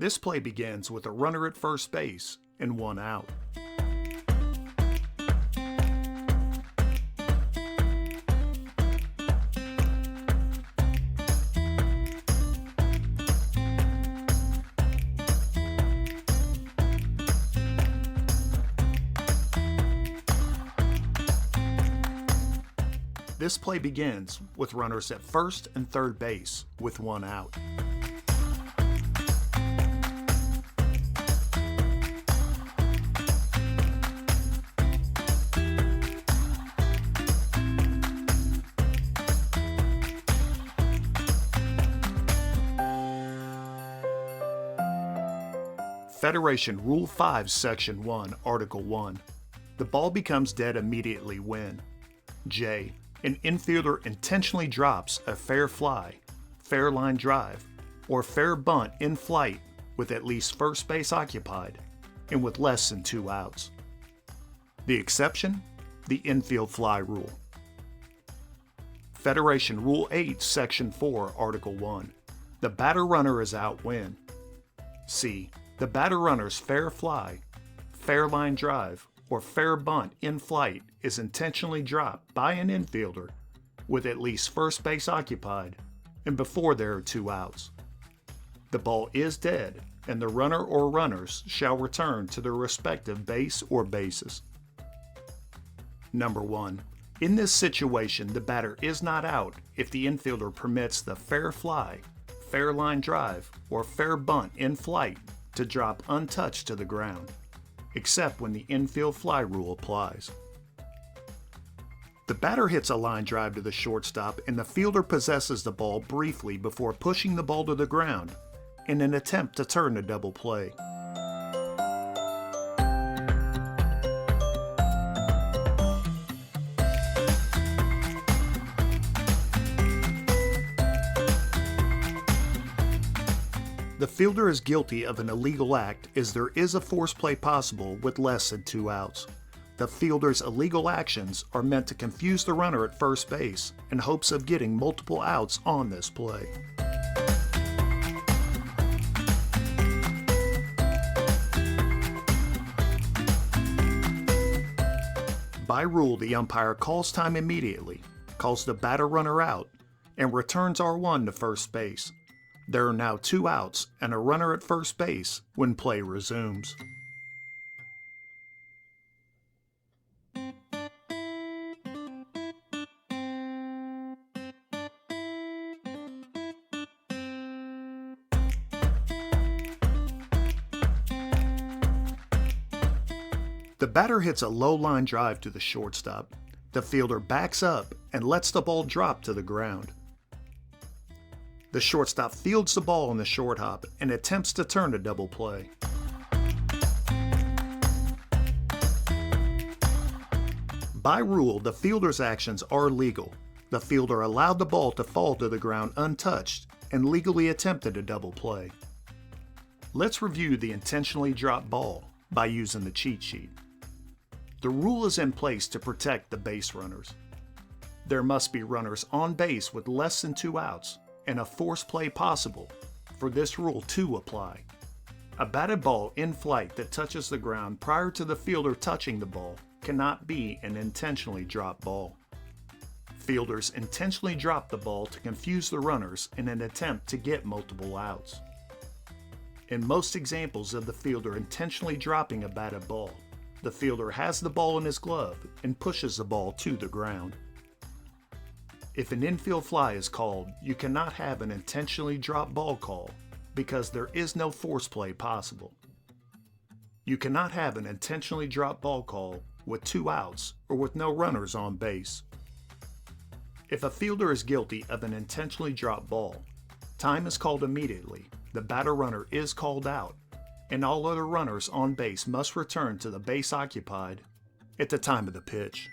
This play begins with a runner at first base and one out. This play begins with runners at first and third base with one out. Federation Rule 5, Section 1, Article 1. The ball becomes dead immediately when J. An infielder intentionally drops a fair fly, fair line drive, or fair bunt in flight with at least first base occupied and with less than 2 outs. The exception? The infield fly rule. Federation Rule 8, Section 4, Article 1. The batter runner is out when C. The batter runner's fair fly, fair line drive, or fair bunt in flight is intentionally dropped by an infielder with at least first base occupied and before there are 2 outs. The ball is dead and the runner or runners shall return to their respective base or bases. Number 1. In this situation, the batter is not out if the infielder permits the fair fly, fair line drive, or fair bunt in flight to drop untouched to the ground, except when the infield fly rule applies. The batter hits a line drive to the shortstop and the fielder possesses the ball briefly before pushing the ball to the ground in an attempt to turn a double play. The fielder is guilty of an illegal act as there is a force play possible with less than 2 outs. The fielder's illegal actions are meant to confuse the runner at first base in hopes of getting multiple outs on this play. By rule, the umpire calls time immediately, calls the batter runner out, and returns R1 to first base. There are now 2 outs and a runner at first base when play resumes. The batter hits a low line drive to the shortstop. The fielder backs up and lets the ball drop to the ground. The shortstop fields the ball in the short hop and attempts to turn a double play. By rule, the fielder's actions are legal. The fielder allowed the ball to fall to the ground untouched and legally attempted a double play. Let's review the intentionally dropped ball by using the cheat sheet. The rule is in place to protect the base runners. There must be runners on base with less than 2 outs and a force play possible for this rule to apply. A batted ball in flight that touches the ground prior to the fielder touching the ball cannot be an intentionally dropped ball. Fielders intentionally drop the ball to confuse the runners in an attempt to get multiple outs. In most examples of the fielder intentionally dropping a batted ball, the fielder has the ball in his glove and pushes the ball to the ground. If an infield fly is called, you cannot have an intentionally dropped ball call because there is no force play possible. You cannot have an intentionally dropped ball call with 2 outs or with no runners on base. If a fielder is guilty of an intentionally dropped ball, time is called immediately, the batter runner is called out, and all other runners on base must return to the base occupied at the time of the pitch.